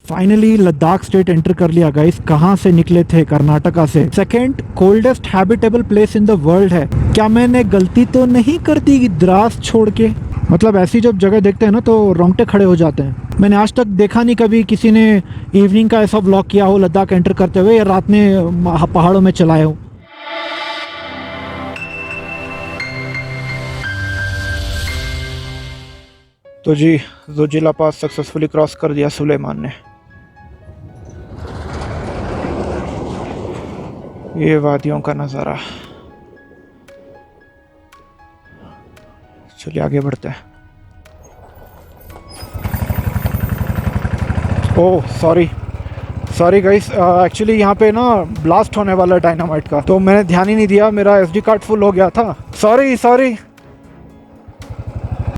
Finally Ladakh state enter कर लिया guys. कहाँ से निकले थे? कर्नाटका से। Second coldest habitable place in the world है। क्या मैंने गलती तो नहीं कर दी द्रास छोड़ के? मतलब ऐसी जब जगह देखते हैं ना तो रोंगटे खड़े हो जाते हैं। मैंने आज तक देखा नहीं कभी किसी ने इवनिंग का ऐसा व्लॉग किया हो लद्दाख एंटर करते हुए या रात में पहाड़ों में चलाए हो। तो जी जोजिला पास सक्सेसफुली क्रॉस कर दिया सुलेमान ने। ये वादियों का नज़ारा। चलिए आगे बढ़ते हैं। ओह सॉरी गाइस, एक्चुअली यहाँ पे ना ब्लास्ट होने वाला है डायनामाइट का, तो मैंने ध्यान ही नहीं दिया। मेरा SD कार्ड फुल हो गया था। सॉरी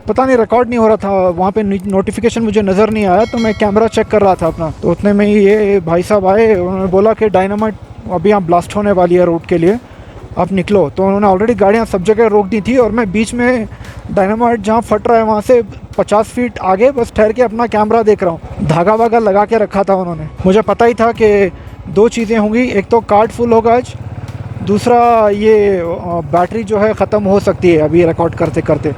पता नहीं रिकॉर्ड नहीं हो रहा था वहाँ पे, नोटिफिकेशन मुझे नज़र नहीं आया, तो मैं कैमरा चेक कर रहा था अपना। तो उतने में ही ये भाई साहब आए, उन्होंने बोला कि डायनामाइट अभी यहाँ ब्लास्ट होने वाली है रोड के लिए, आप निकलो। तो उन्होंने ऑलरेडी गाड़ियाँ सब जगह रोक दी थी और मैं बीच में डायनामाइट जहाँ फट रहा है वहाँ से 50 फीट आगे बस ठहर के अपना कैमरा देख रहा हूँ। धागा वागा लगा के रखा था उन्होंने। मुझे पता ही था कि दो चीज़ें होंगी, एक तो कार्ड फुल होगा आज, दूसरा ये बैटरी जो है ख़त्म हो सकती है अभी रिकॉर्ड करते करते।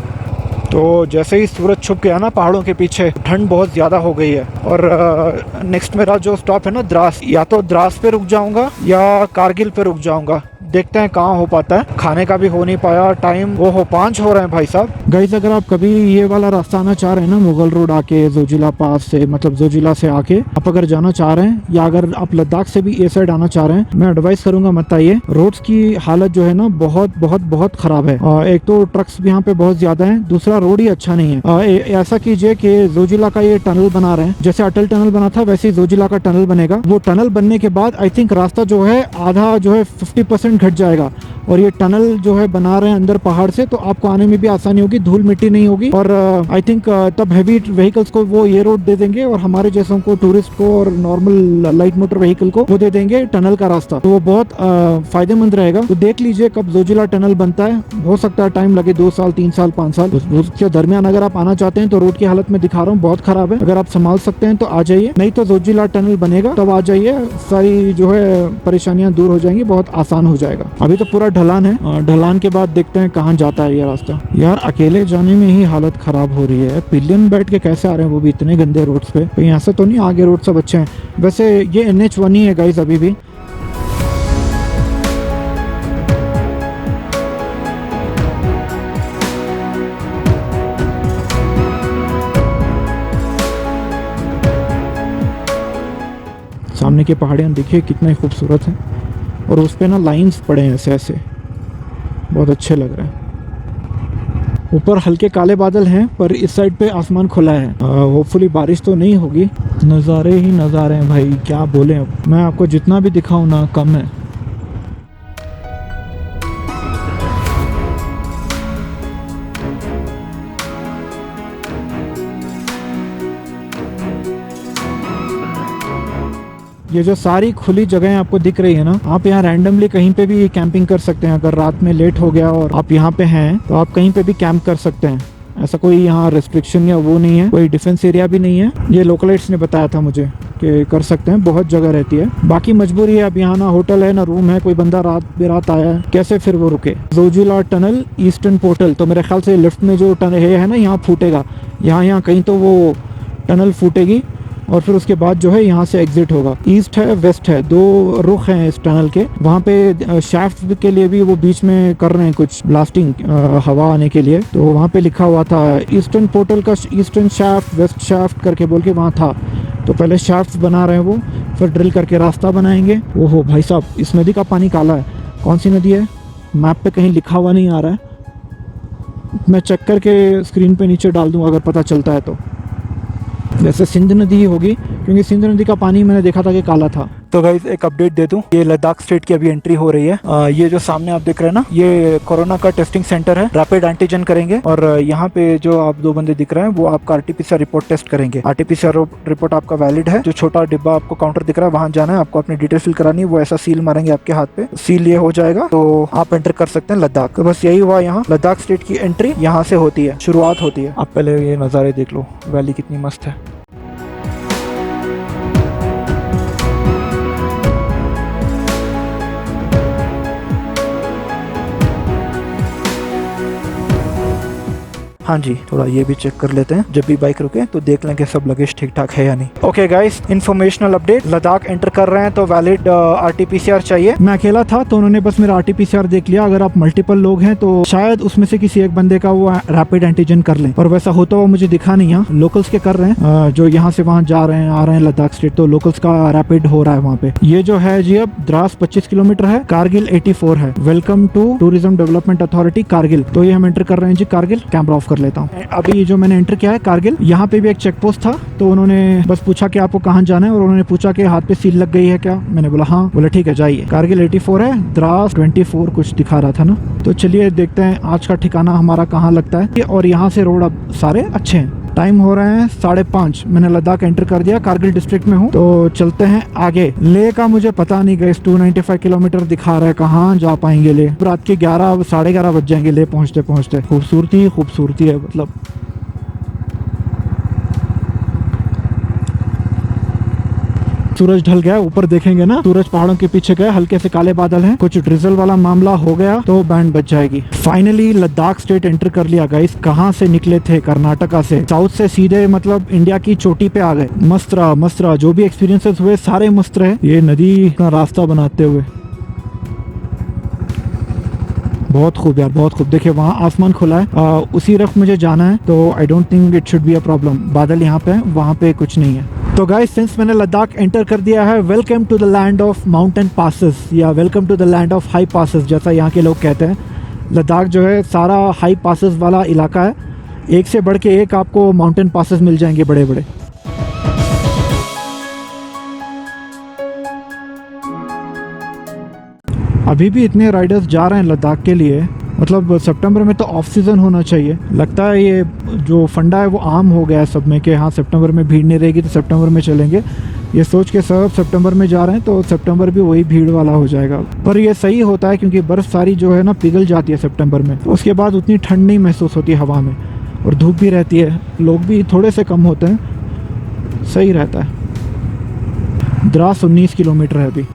तो जैसे ही सूरज छुप गया ना पहाड़ों के पीछे, ठंड बहुत ज़्यादा हो गई है। और नेक्स्ट मेरा जो स्टॉप है ना द्रास, या तो द्रास पे रुक जाऊंगा या कारगिल पे रुक जाऊंगा। देखते हैं कहाँ हो पाता है। खाने का भी हो नहीं पाया, टाइम वो हो 5 हो रहे हैं भाई साहब। गाइस अगर आप कभी ये वाला रास्ता आना चाह रहे हैं ना, मुगल रोड आके जोजिला पास से, मतलब जोजिला से आके आप अगर जाना चाह रहे हैं, या अगर आप लद्दाख से भी ये साइड आना चाह रहे हैं, मैं एडवाइस करूंगा मत आइए। रोड्स की हालत जो है ना बहुत खराब है। एक तो ट्रक्स भी यहाँ पे बहुत ज्यादा है, दूसरा रोड ही अच्छा नहीं है। ऐसा कीजिए कि जोजिला का ये टनल बना रहे हैं, जैसे अटल टनल बना था वैसे ही जोजिला का टनल बनेगा। वो टनल बनने के बाद आई थिंक रास्ता जो है आधा जो है 50% घट जाएगा। और ये टनल जो है बना रहे हैं अंदर पहाड़ से, तो आपको आने में भी आसानी होगी, धूल मिट्टी नहीं होगी। और आई थिंक तब हैवी व्हीकल्स को वो ये रोड दे देंगे और हमारे जैसों को, टूरिस्ट को और नॉर्मल लाइट मोटर व्हीकल को वो दे देंगे टनल का रास्ता। तो वो बहुत फायदेमंद रहेगा। तो देख लीजिए कब जोजिला टनल बनता है। हो सकता है टाइम लगे, 2 साल 3 साल 5 साल। उसके दरमियान अगर आप आना चाहते हैं तो रोड की हालत में दिखा रहा हूँ बहुत खराब है। अगर आप संभाल सकते हैं तो आ जाइए, नहीं तो जोजिला टनल बनेगा तब आ जाइए, सारी जो है परेशानियां दूर हो जाएंगी, बहुत आसान हो जाएगा। अभी तो पूरा ढलान है, ढलान के बाद देखते हैं कहाँ जाता है ये रास्ता। यार अकेले जाने में ही हालत खराब हो रही है। पिलियन बैठ के कैसे आ रहे हैं वो भी इतने गंदे रोड्स पे। कहीं ऐसा तो नहीं आगे रोड सब अच्छे हैं? वैसे ये NH1 ही है गाइस अभी भी। सामने की पहाड़ियाँ देखिए कितनी खूबसूरत हैं, और उस पे ना लाइंस पड़े हैं ऐसे ऐसे, बहुत अच्छे लग रहे हैं। ऊपर हल्के काले बादल हैं पर इस साइड पे आसमान खुला है। होपफुली बारिश तो नहीं होगी। नज़ारे ही नज़ारे हैं भाई, क्या बोले। अब मैं आपको जितना भी दिखाऊं ना कम है। ये जो सारी खुली जगहें आपको दिख रही है ना, आप यहाँ रैंडमली कहीं पे भी कैंपिंग कर सकते हैं। अगर रात में लेट हो गया और आप यहाँ पे हैं तो आप कहीं पे भी कैंप कर सकते हैं। ऐसा कोई यहाँ रेस्ट्रिक्शन या वो नहीं है, कोई डिफेंस एरिया भी नहीं है। ये लोकलाइट्स ने बताया था मुझे कि कर सकते हैं, बहुत जगह रहती है। बाकी मजबूरी है, अब यहाँ ना होटल है ना रूम है, कोई बंदा रात बेरात आया है, कैसे फिर वो रुके। जोजिला टनल ईस्टर्न पोर्टल, तो मेरे ख्याल से लिफ्ट में जो टनल है ना यहाँ फूटेगा, यहाँ कहीं तो वो टनल फूटेगी और फिर उसके बाद जो है यहाँ से एग्जिट होगा। ईस्ट है वेस्ट है, 2 रुख हैं इस टनल के। वहाँ पे शाफ्ट के लिए भी वो बीच में कर रहे हैं कुछ ब्लास्टिंग, हवा आने के लिए। तो वहाँ पे लिखा हुआ था ईस्टर्न पोर्टल का ईस्टर्न शाफ्ट वेस्ट शाफ्ट करके बोल के वहाँ था। तो पहले शाफ्ट बना रहे हैं वो, फिर ड्रिल करके रास्ता बनाएंगे। ओहो भाई साहब, इस नदी का पानी काला है। कौन सी नदी है? मैप पे कहीं लिखा हुआ नहीं आ रहा है, मैं चेक करके स्क्रीन पे नीचे डाल दूँगा अगर पता चलता है तो। वैसे सिंध नदी ही होगी, क्योंकि सिंध नदी का पानी मैंने देखा था कि काला था। तो गाइस एक अपडेट दे दूं, ये लद्दाख स्टेट की अभी एंट्री हो रही है। ये जो सामने आप देख रहे हैं ना, ये कोरोना का टेस्टिंग सेंटर है। रैपिड एंटीजन करेंगे और यहाँ पे जो आप 2 बंदे दिख रहे हैं वो आपका RT-PCR रिपोर्ट टेस्ट करेंगे। RT-PCR रिपोर्ट आपका वैलिड है। जो छोटा डिब्बा आपको काउंटर दिख रहा है वहाँ जाना है, आपको अपनी डिटेल फिल करानी है, वो ऐसा सील मारेंगे आपके हाथ पे, सील ये हो जाएगा तो आप एंटर कर सकते हैं लद्दाख। तो बस यही हुआ, यहाँ लद्दाख स्टेट की एंट्री यहाँ से होती है, शुरुआत होती है। आप पहले ये नज़ारे देख लो, वैली कितनी मस्त है। हाँ जी, थोड़ा ये भी चेक कर लेते हैं, जब भी बाइक रुके तो देख लें कि सब लगेज ठीक ठाक है या नहीं। Okay guys, informational update, Ladakh enter कर रहे हैं तो वैलिड RT-PCR चाहिए। मैं अकेला था तो उन्होंने बस मेरा RT-PCR देख लिया। अगर आप मल्टीपल लोग हैं तो शायद उसमें से किसी एक बंदे का वो रैपिड एंटीजन कर लें, पर वैसा होता हुआ मुझे दिखा नहीं है। लोकल्स के कर रहे हैं, जो यहाँ से वहाँ जा रहे हैं आ रहे हैं लद्दाख स्टेट, तो लोकल्स का रैपिड हो रहा है वहाँ पे। ये जो है जी अब द्रास 25 किलोमीटर है, कारगिल 84 है। Welcome to tourism development authority Kargil. तो ये हम एंटर कर रहे हैं जी कारगिल। कैमरा ऑफ कर लेता हूँ। अभी जो मैंने एंटर किया है कारगिल, यहाँ पे भी एक चेक पोस्ट था, तो उन्होंने बस पूछा कि आपको कहाँ जाना है, और उन्होंने पूछा कि हाथ पे सील लग गई है क्या। मैंने बोला हाँ। बोला ठीक है जाइए। कारगिल 84 है, द्रास 24 कुछ दिखा रहा था ना। तो चलिए देखते हैं आज का ठिकाना हमारा कहाँ लगता है। और यहाँ से रोड अब सारे अच्छे हैं। टाइम हो रहे हैं 5:30। मैंने लद्दाख एंटर कर दिया, कारगिल डिस्ट्रिक्ट में हूँ। तो चलते हैं आगे। ले का मुझे पता नहीं गई, 295 किलोमीटर दिखा रहा है, कहाँ जा पाएंगे ले। रात के 11 साढ़े 11 बज जाएंगे ले पहुँचते पहुँचते। खूबसूरती ही खूबसूरती है मतलब। सूरज ढल गया, ऊपर देखेंगे ना, सूरज पहाड़ों के पीछे गया, हल्के से काले बादल हैं। कुछ ड्रिजल वाला मामला हो गया तो बैंड बच जाएगी। फाइनली लद्दाख स्टेट एंटर कर लिया गाइस। कहाँ से निकले थे? कर्नाटका से। साउथ से सीधे मतलब इंडिया की चोटी पे आ गए। मस्त रहा, जो भी एक्सपीरियंसेस हुए सारे मस्त रहे। ये नदी का रास्ता बनाते हुए बहुत खूब यार, बहुत खूब। देखिए वहाँ आसमान खुला है, उसी रफ मुझे जाना है, तो I don't think it should be a problem. बादल यहाँ पे है, वहाँ पे कुछ नहीं है। तो गाइस सिंस मैंने लद्दाख एंटर कर दिया है, welcome to the land of mountain passes, या welcome to the land of high passes जैसा यहाँ के लोग कहते हैं। लद्दाख जो है सारा हाई पासेस वाला इलाका है। एक से बढ़ के एक आपको माउंटेन पासेस मिल जाएंगे बड़े बड़े। अभी भी इतने राइडर्स जा रहे हैं लद्दाख के लिए, मतलब सितंबर में तो ऑफ सीज़न होना चाहिए। लगता है ये जो फंडा है वो आम हो गया है सब में कि हाँ सितंबर में भीड़ नहीं रहेगी तो सितंबर में चलेंगे। ये सोच के सब सितंबर में जा रहे हैं, तो सितंबर भी वही भीड़ वाला हो जाएगा। पर ये सही होता है क्योंकि बर्फ़ सारी जो है ना पिघल जाती है सितंबर में, तो उसके बाद उतनी ठंड नहीं महसूस होती हवा में, और धूप भी रहती है, लोग भी थोड़े से कम होते हैं, सही रहता है। द्रास 19 किलोमीटर है अभी।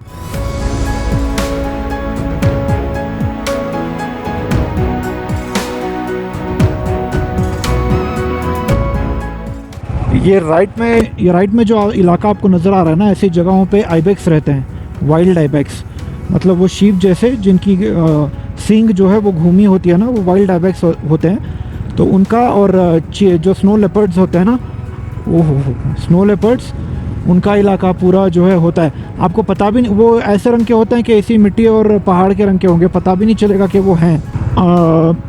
ये राइट में जो इलाका आपको नज़र आ रहा है ना, ऐसी जगहों पे आइबेक्स रहते हैं, वाइल्ड आइबेक्स। मतलब वो शीप जैसे जिनकी सींग जो है वो घूमी होती है ना, वो वाइल्ड आइबेक्स होते हैं। तो उनका, और जो स्नो लेपर्ड्स होते हैं ना, स्नो लेपर्ड्स, उनका इलाका पूरा जो है होता है। आपको पता भी नहीं, वो ऐसे रंग के होते हैं कि ऐसी मिट्टी और पहाड़ के रंग के होंगे, पता भी नहीं चलेगा कि वो हैं।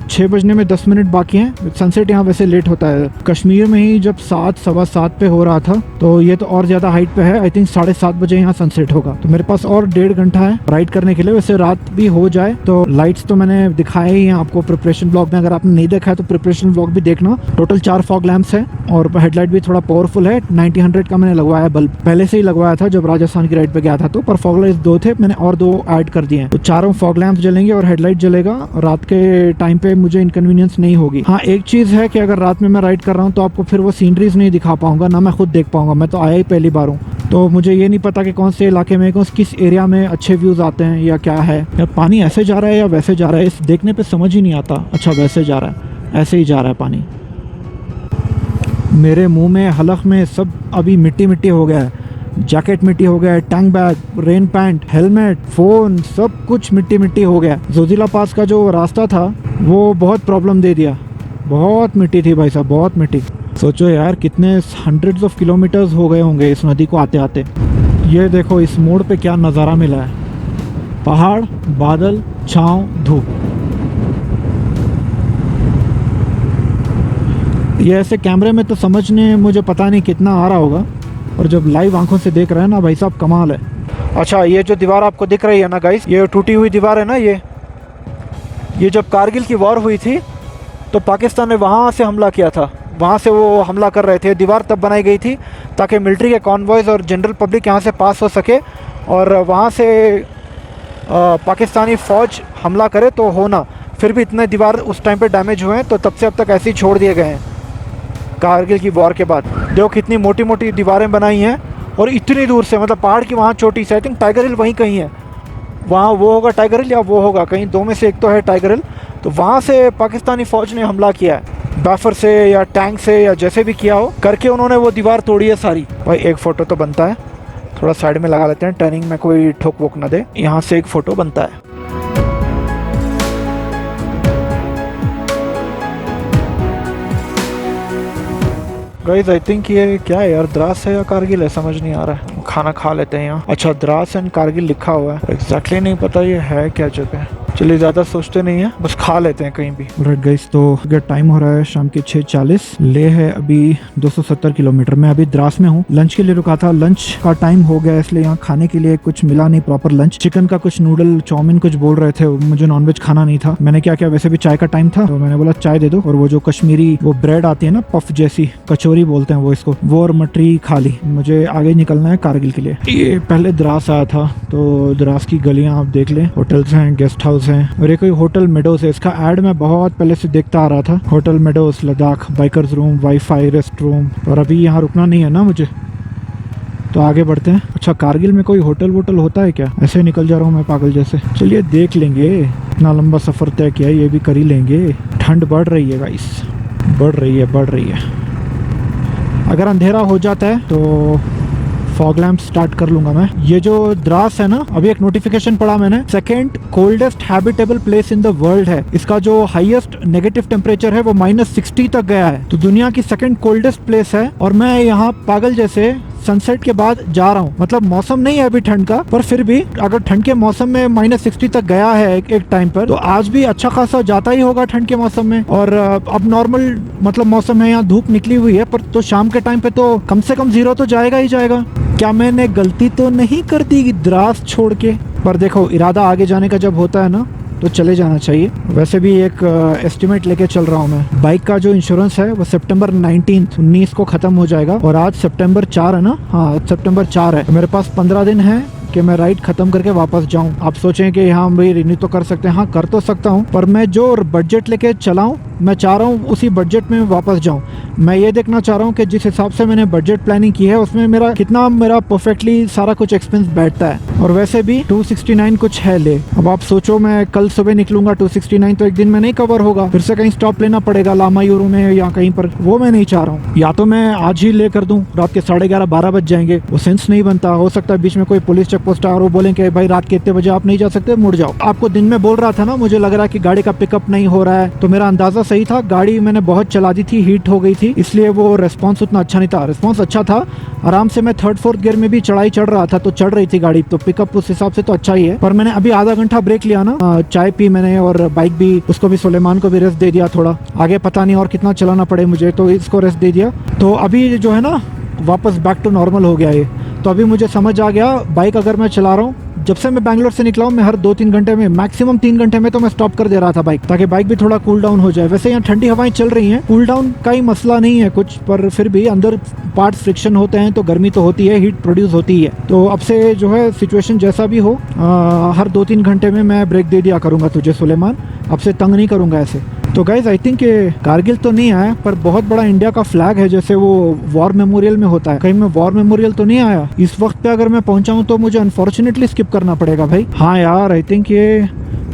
6 बजने में 10 मिनट बाकी हैं। सनसेट यहाँ वैसे लेट होता है। कश्मीर में ही जब 7 सवा 7 पे हो रहा था, तो ये तो और ज़्यादा हाइट पे है। आई थिंक 7:30 बजे यहाँ सनसेट होगा। तो मेरे पास और 1.5 घंटा है राइड करने के लिए। वैसे रात भी हो जाए तो लाइट्स तो मैंने दिखाए ही हैं आपको प्रिपरेशन ब्लॉग में। अगर आपने नहीं देखा है तो प्रिपरेशन ब्लॉग भी देखना। टोटल 4 फॉग लैंप्स है, और हेडलाइट भी थोड़ा पावरफुल है। 90-100 का मैंने लगवाया बल्ब, पहले से ही लगवाया था जब राजस्थान की राइड पे गया था तो। पर फॉग लाइट्स 2 थे, मैंने और 2 ऐड कर दिए हैं। तो 4 फॉग लैंप्स जलेंगे और हेडलाइट जलेगा। रात के टाइम पे मुझे इनकन्वीनियंस नहीं होगी। हाँ, एक चीज़ है कि अगर रात में मैं राइड कर रहा हूँ तो आपको फिर वो सीनरीज नहीं दिखा पाऊंगा, ना मैं खुद देख पाऊंगा। मैं तो आया ही पहली बार हूँ, तो मुझे ये नहीं पता कि कौन से इलाके में, किस एरिया में अच्छे व्यूज़ आते हैं या क्या है। या पानी ऐसे जा रहा है या वैसे जा रहा है, इस देखने पे समझ ही नहीं आता। अच्छा वैसे जा रहा है, ऐसे ही जा रहा है पानी। मेरे मुँह में, हलक में सब अभी मिट्टी मिट्टी हो गया है। जैकेट मिट्टी हो गया है, tank bag, rain pant, helmet, phone, सब कुछ मिट्टी मिट्टी हो गया। जोजिला पास का जो रास्ता था वो बहुत प्रॉब्लम दे दिया। बहुत मिट्टी थी भाई साहब, बहुत मिट्टी। सोचो यार कितने हंड्रेड्स ऑफ किलोमीटर्स हो गए होंगे इस नदी को आते आते। ये देखो इस मोड़ पे क्या नज़ारा मिला है, पहाड़, बादल, छाँव, धूप। ये ऐसे कैमरे में तो समझने मुझे पता नहीं कितना आ रहा होगा, और जब लाइव आंखों से देख रहे हैं ना भाई साहब, कमाल है। अच्छा, ये जो दीवार आपको दिख रही है ना गाइस, ये टूटी हुई दीवार है ना। ये जब कारगिल की वॉर हुई थी तो पाकिस्तान ने वहाँ से हमला किया था, वहाँ से वो हमला कर रहे थे। दीवार तब बनाई गई थी ताकि मिलिट्री के कॉन्वॉयज़ और जनरल पब्लिक यहाँ से पास हो सके, और वहाँ से पाकिस्तानी फ़ौज हमला करे तो होना। फिर भी इतने दीवार उस टाइम पे डैमेज हुए हैं, तो तब से अब तक ऐसे ही छोड़ दिए गए हैं कारगिल की वॉर के बाद। देखो कितनी मोटी मोटी दीवारें बनाई हैं, और इतनी दूर से, मतलब पहाड़ की वहाँ चोटी से। आई थिंक टाइगर हिल वहीं कहीं है, वहाँ वो होगा टाइगर हिल या वो होगा, कहीं 2 में से एक तो है टाइगर हिल। तो वहाँ से पाकिस्तानी फ़ौज ने हमला किया है। बाफर से या टैंक से या जैसे भी किया हो करके उन्होंने वो दीवार तोड़ी है सारी। भाई एक फ़ोटो तो बनता है, थोड़ा साइड में लगा लेते हैं, टर्निंग में कोई ठोक वोक ना दे। यहाँ से एक फ़ोटो बनता है। गाइस आई थिंक ये क्या है यार, द्रास है या कारगिल है समझ नहीं आ रहा है। खाना खा लेते हैं यहाँ। अच्छा द्रास एंड कारगिल लिखा हुआ है, एग्जैक्टली नहीं पता ये है क्या जगह। चलिए ज़्यादा सोचते नहीं है, बस खा लेते हैं कहीं भी। राइट गाइस, तो अगर टाइम हो रहा है शाम के 6:40, ले है अभी 270 किलोमीटर। मैं अभी द्रास में हूँ, लंच के लिए रुका था। लंच का टाइम हो गया इसलिए यहाँ खाने के लिए कुछ मिला नहीं प्रॉपर लंच। चिकन का कुछ नूडल चाउमीन कुछ बोल रहे थे, मुझे नॉनवेज खाना नहीं था। मैंने क्या किया, वैसे भी चाय का टाइम था तो मैंने बोला चाय दे दो, और वो जो कश्मीरी वो ब्रेड आती है ना पफ जैसी, कचौरी बोलते हैं वो इसको, वो और मटरी खा ली। मुझे आगे निकलना है कारगिल के लिए। ये पहले द्रास आया था, तो द्रास की गलियां आप देख लें, होटल्स हैं, गेस्ट हाउस हैं, और ये कोई होटल मेडोस है। इसका ऐड मैं बहुत पहले से देखता आ रहा था, hotel Meadows Ladakh, bikers room, wifi, rest room. और अभी यहाँ रुकना नहीं है ना मुझे, तो आगे बढ़ते हैं। अच्छा कारगिल में कोई होटल वोटल होता है क्या? ऐसे निकल जा रहा हूँ मैं पागल जैसे। चलिए देख लेंगे, इतना लंबा सफ़र तय किया है, ये भी कर ही लेंगे। ठंड बढ़ रही है गाइस, बढ़ रही है। अगर अंधेरा हो जाता है तो फॉग लैम्प स्टार्ट कर लूंगा मैं। ये जो द्रास है ना, अभी एक नोटिफिकेशन पढ़ा मैंने, second coldest habitable place in the world है। इसका जो हाईएस्ट नेगेटिव टेम्परेचर है वो -60 तक गया है, तो दुनिया की सेकेंड कोल्डेस्ट प्लेस है। और मैं यहाँ पागल जैसे सनसेट के बाद जा रहा हूँ। मतलब मौसम नहीं है अभी ठंड का, पर फिर भी अगर ठंड के मौसम में -60 तक गया है एक टाइम पर, तो आज भी अच्छा खासा जाता ही होगा ठंड के मौसम में। और अब नॉर्मल मतलब मौसम है, यहाँ धूप निकली हुई है, पर तो शाम के टाइम पे तो कम से कम 0 तो जाएगा ही जाएगा। क्या मैंने गलती तो नहीं कर दी द्रास छोड़ के? पर देखो इरादा आगे जाने का जब होता है ना तो चले जाना चाहिए। वैसे भी एक एस्टिमेट लेके चल रहा हूँ मैं। बाइक का जो इंश्योरेंस है वो सितंबर 19 को खत्म हो जाएगा, और आज सितंबर 4 है ना। हाँ सितंबर 4 है, तो मेरे पास 15 दिन है कि मैं राइड खत्म करके वापस जाऊं। आप सोचें कि हाँ भाई रिन्यू तो कर सकते हैं, हाँ कर तो सकता हूं, पर मैं जो बजट लेके चलाऊं, मैं चाह रहा हूं उसी बजट में वापस जाऊं। मैं ये देखना चाह रहा हूं कि जिस हिसाब से मैंने बजट प्लानिंग की है उसमें मेरा कितना परफेक्टली सारा कुछ एक्सपेंस बैठता है। और वैसे भी 269 कुछ है ले। अब आप सोचो मैं कल सुबह निकलूंगा, 269 तो एक दिन में नहीं कवर होगा, फिर से कहीं स्टॉप लेना पड़ेगा लामा यूरू में या कहीं पर। वो मैं नहीं चाह रहा हूँ। या तो मैं आज ही ले कर दूं, रात के 11:30-12 बज जाएंगे, वो सेंस नहीं बनता। हो सकता है बीच में कोई पुलिस चेक पोस्ट और वो बोले कि भाई रात के इतने बजे आप नहीं जा सकते, मुड़ जाओ। आपको दिन में बोल रहा था ना, मुझे लग रहा है कि गाड़ी का पिकअप नहीं हो रहा है, तो मेरा अंदाजा सही था। गाड़ी मैंने बहुत चला दी थी, हीट हो गई थी, इसलिए वो रेस्पॉन्स उतना अच्छा नहीं था। रेस्पॉन्स अच्छा था, आराम से मैं 3rd-4th गियर में भी चढ़ाई चढ़ रहा था, तो चढ़ रही थी गाड़ी, तो पिकअप उस हिसाब से तो अच्छा ही है। पर मैंने अभी आधा घंटा ब्रेक लिया ना, चाय पी मैंने, और बाइक भी, उसको भी, सुलेमान को भी रेस्ट दे दिया थोड़ा। आगे पता नहीं और कितना चलाना पड़े मुझे, तो इसको रेस्ट दे दिया। तो अभी जो है ना वापस बैक टू नॉर्मल हो गया ये। तो अभी मुझे समझ आ गया, बाइक अगर मैं चला रहा हूँ, जब से मैं बैंगलोर से निकला हूँ, मैं हर 2-3 घंटे में, मैक्सिमम 3 घंटे में तो मैं स्टॉप कर दे रहा था बाइक, ताकि बाइक भी थोड़ा कूल डाउन हो जाए। वैसे यहाँ ठंडी हवाएं चल रही हैं, कूल डाउन का ही मसला नहीं है कुछ, पर फिर भी अंदर पार्ट्स फ्रिक्शन होते हैं तो गर्मी तो होती है, हीट प्रोड्यूस होती है। तो अब से जो है सिचुएशन जैसा भी हो, हर 2-3 घंटे में मैं ब्रेक दे दिया करूँगा तुझे सुलेमान, अब से तंग नहीं करूँगा ऐसे। तो गाइज आई थिंक कारगिल तो नहीं आया, पर बहुत बड़ा इंडिया का फ्लैग है, जैसे वो वॉर मेमोरियल में होता है। कहीं मैं वॉर मेमोरियल तो नहीं आया इस वक्त पे? अगर मैं पहुंचा हूं तो मुझे अनफॉर्चुनेटली स्किप करना पड़ेगा भाई। हाँ यार आई थिंक ये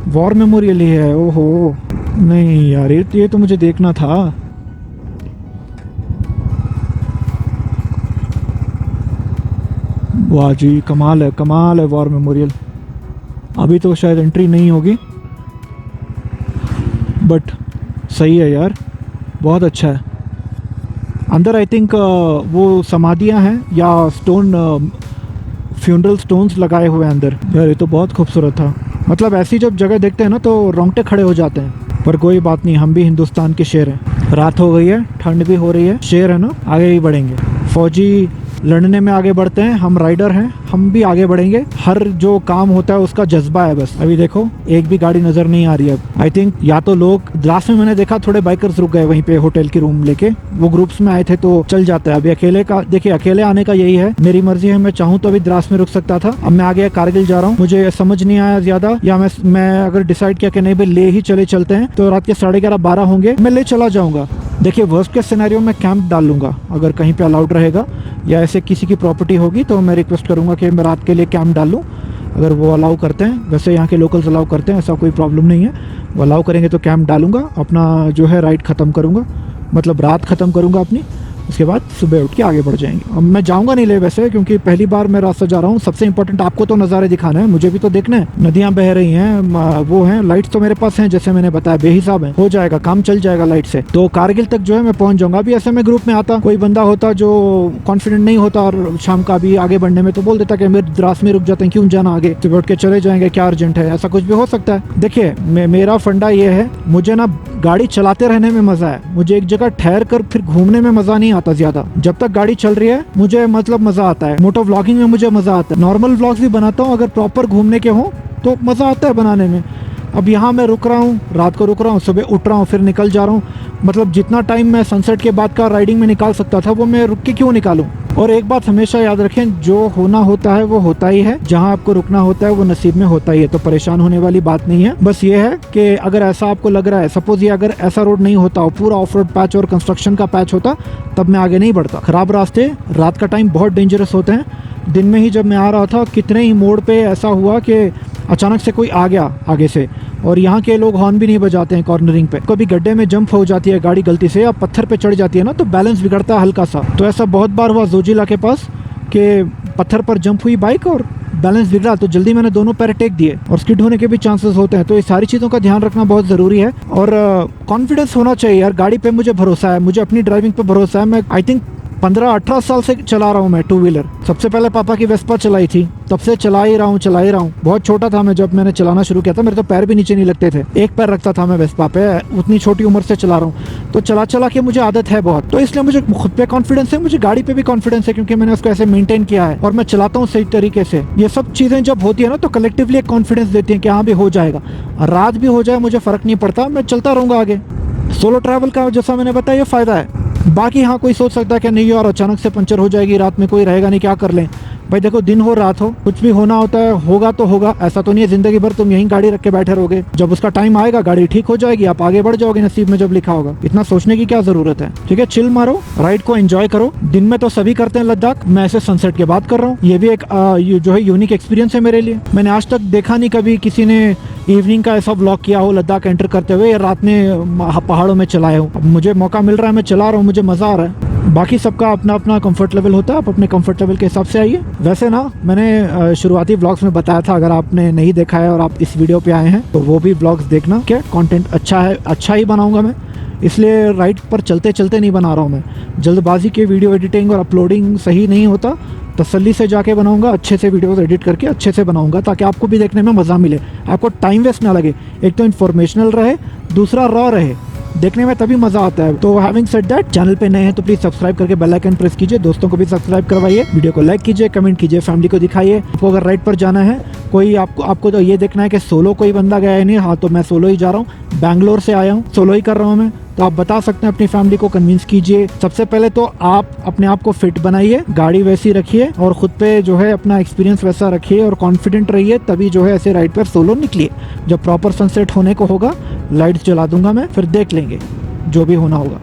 वॉर मेमोरियल ही है। ओहो नहीं यार, ये तो मुझे देखना था। वाह जी, कमाल है वॉर मेमोरियल। अभी तो शायद एंट्री नहीं होगी, बट सही है यार, बहुत अच्छा है। अंदर आई थिंक वो समाधियां हैं या स्टोन, फ्यूनरल स्टोन्स लगाए हुए हैं अंदर। यार ये तो बहुत खूबसूरत था। मतलब ऐसी जब जगह देखते हैं ना तो रोंगटे खड़े हो जाते हैं। पर कोई बात नहीं, हम भी हिंदुस्तान के शेर हैं। रात हो गई है, ठंड भी हो रही है, शेर है ना, आगे ही बढ़ेंगे। फौजी लड़ने में आगे बढ़ते हैं, हम राइडर हैं, हम भी आगे बढ़ेंगे। हर जो काम होता है उसका जज्बा है बस। अभी देखो एक भी गाड़ी नजर नहीं आ रही है। आई थिंक या तो लोग, लास्ट में मैंने देखा थोड़े बाइकर्स रुक गए वहीं पे होटल की रूम लेके, वो ग्रुप्स में आए थे तो चल जाता है। अभी अकेले का देखिए, अकेले आने का यही है, मेरी मर्जी है, मैं चाहूँ तो अभी द्रास में रुक सकता था। अब मैं आगे कारगिल जा रहा हूँ, मुझे समझ नहीं आया ज्यादा, या मैं अगर डिसाइड किया कि नहीं भाई ले ही चलते हैं, तो रात के 11:30-12 होंगे, मैं ले चला जाऊंगा। देखिए वर्स्ट के सिनेरियो में कैंप डाल लूंगा अगर कहीं पे अलाउड रहेगा, या ऐसे किसी की प्रॉपर्टी होगी तो मैं रिक्वेस्ट करूंगा कि मैं रात के लिए कैंप डाल लूँ, अगर वो अलाउ करते हैं। वैसे यहाँ के लोकल्स अलाउ करते हैं, ऐसा कोई प्रॉब्लम नहीं है। वो अलाउ करेंगे तो कैंप डालूंगा, अपना जो है राइड ख़त्म करूँगा मतलब रात ख़त्म करूँगा अपनी, उसके बाद सुबह उठ के आगे बढ़ जाएंगे। अब मैं जाऊंगा नहीं ले वैसे, क्योंकि पहली बार मैं रास्ता जा रहा हूँ। सबसे इंपॉर्टेंट आपको तो नज़ारे दिखाना है, मुझे भी तो देखना है। नदियाँ बह रही हैं, वो हैं, लाइट्स तो मेरे पास हैं, जैसे मैंने बताया बेहिसाब है, हो जाएगा काम, चल जाएगा लाइट से। तो कारगिल तक जो है मैं पहुंच जाऊंगा। अभी ऐसे में ग्रुप में आता कोई बंदा होता जो कॉन्फिडेंट नहीं होता और शाम का भी आगे बढ़ने में, तो बोल देता कि मेरे द्रास में रुक जाते हैं, क्यों जाना आगे, तो बैठ के चले जाएंगे, क्या अर्जेंट है, ऐसा कुछ भी हो सकता है। देखिए मेरा फंडा ये है, मुझे ना गाड़ी चलाते रहने में मजा है, मुझे एक जगह ठहर कर फिर घूमने में मजा नहीं आता ज्यादा। जब तक गाड़ी चल रही है मुझे मतलब मजा आता है। मोटो व्लॉगिंग में मुझे मजा आता है, नॉर्मल व्लॉग्स भी बनाता हूँ, अगर प्रॉपर घूमने के हों तो मजा आता है बनाने में। अब यहाँ मैं रुक रहा हूँ, रात को रुक रहा हूँ, सुबह उठ रहा हूँ, फिर निकल जा रहा हूँ। मतलब जितना टाइम मैं सनसेट के बाद का राइडिंग में निकाल सकता था वो मैं रुक के क्यों निकालूं। और एक बात हमेशा याद रखें, जो होना होता है वो होता ही है, जहाँ आपको रुकना होता है वो नसीब में होता ही है, तो परेशान होने वाली बात नहीं है। बस ये है कि अगर ऐसा आपको लग रहा है, सपोज ये अगर ऐसा रोड नहीं होता, पूरा ऑफ रोड पैच और कंस्ट्रक्शन का पैच होता, तब मैं आगे नहीं बढ़ता। खराब रास्ते रात का टाइम बहुत डेंजरस होते हैं। दिन में ही जब मैं आ रहा था, कितने ही मोड़ पे ऐसा हुआ कि अचानक से कोई आ गया आगे से, और यहाँ के लोग हॉर्न भी नहीं बजाते हैं कॉर्नरिंग पे। कभी गड्ढे में जंप हो जाती है गाड़ी गलती से, या पत्थर पे चढ़ जाती है ना, तो बैलेंस बिगड़ता है हल्का सा। तो ऐसा बहुत बार हुआ जोजिला के पास कि पत्थर पर जंप हुई बाइक और बैलेंस बिगड़ा, तो जल्दी मैंने दोनों पैर टेक दिए, और स्किड होने के भी चांसेस होते हैं। तो ये सारी चीज़ों का ध्यान रखना बहुत ज़रूरी है, और कॉन्फिडेंस होना चाहिए यार। गाड़ी पे मुझे भरोसा है, मुझे अपनी ड्राइविंग पे भरोसा है। मैं आई थिंक 15-18 साल से चला रहा हूँ मैं टू व्हीलर। सबसे पहले पापा की वेस्पा चलाई थी, तब से चला ही रहा हूँ। बहुत छोटा था मैं जब मैंने चलाना शुरू किया था, मेरे तो पैर भी नीचे नहीं लगते थे, एक पैर रखता था मैं वेस्पा पे। उतनी छोटी उम्र से चला रहा हूँ, तो चला के मुझे आदत है बहुत, तो इसलिए मुझे खुद पे कॉन्फिडेंस है, मुझे गाड़ी पे भी कॉन्फिडेंस है, क्योंकि मैंने उसको ऐसे मेंटेन किया है और मैं चलाता हूँ सही तरीके से। ये सब चीज़ें जब होती है ना, तो कलेक्टिवली एक कॉन्फिडेंस देती है कि हाँ भी हो जाएगा, रात भी हो जाए मुझे फ़र्क नहीं पड़ता, मैं चलता रहूँगा आगे। सोलो ट्रैवल का जैसा मैंने बताया ये फ़ायदा है। बाकी हाँ कोई सोच सकता है कि नहीं यार अचानक से पंचर हो जाएगी, रात में कोई रहेगा नहीं, क्या कर लें। भाई देखो, दिन हो रात हो, कुछ भी होना होता है, होगा तो होगा। ऐसा तो नहीं है जिंदगी भर तुम यहीं गाड़ी रख के बैठे रहोगे। जब उसका टाइम आएगा गाड़ी ठीक हो जाएगी, आप आगे बढ़ जाओगे नसीब में जब लिखा होगा। इतना सोचने की क्या जरूरत है। ठीक है, चिल मारो, राइड को एंजॉय करो। दिन में तो सभी करते हैं लद्दाख, मैं ऐसे सनसेट के बाद कर रहा हूँ। ये भी एक जो है यूनिक एक्सपीरियंस है मेरे लिए। मैंने आज तक देखा नहीं कभी किसी ने इवनिंग का ऐसा व्लॉग किया हो लद्दाख एंटर करते हुए, या रात में पहाड़ों में चलाए हो। अब मुझे मौका मिल रहा है, मैं चला रहा हूँ, मुझे मजा आ रहा है। बाकी सबका अपना अपना कंफर्ट लेवल होता है, आप अपने कंफर्ट लेवल के हिसाब से आइए। वैसे ना मैंने शुरुआती व्लॉग्स में बताया था, अगर आपने नहीं देखा है और आप इस वीडियो पे आए हैं तो वो भी व्लॉग्स देखना। क्या कंटेंट अच्छा है, अच्छा ही बनाऊंगा मैं, इसलिए राइड पर चलते चलते नहीं बना रहा हूँ मैं। जल्दबाजी के वीडियो एडिटिंग और अपलोडिंग सही नहीं होता, तसल्ली से जाके बनाऊंगा, अच्छे से वीडियोस एडिट करके अच्छे से बनाऊंगा, ताकि आपको भी देखने में मज़ा मिले, आपको टाइम वेस्ट ना लगे। एक तो इन्फॉर्मेशनल रहे, दूसरा रॉ रहे, देखने में तभी मजा आता है। तो हैविंग सेड दैट, चैनल पे नए हैं तो प्लीज सब्सक्राइब करके बेल आइकन प्रेस कीजिए, दोस्तों को भी सब्सक्राइब करवाइए, वीडियो को लाइक कीजिए, कमेंट कीजिए, फैमिली को दिखाइए। आपको अगर राइड पर जाना है, कोई आपको तो ये देखना है कि सोलो कोई बंदा गया है नहीं, हाँ तो मैं सोलो ही जा रहा हूँ, बैंगलोर से आया हूँ, सोलो ही कर रहा हूँ मैं, तो आप बता सकते हैं, अपनी फैमिली को कन्विंस कीजिए। सबसे पहले तो आप अपने आप को फिट बनाइए, गाड़ी वैसी रखिए, और खुद पे जो है अपना एक्सपीरियंस वैसा रखिए और कॉन्फिडेंट रहिए, तभी जो है ऐसे राइड पर सोलो निकलिए। जब प्रॉपर सनसेट होने को होगा, लाइट्स जला दूंगा मैं, फिर देख लेंगे जो भी होना होगा।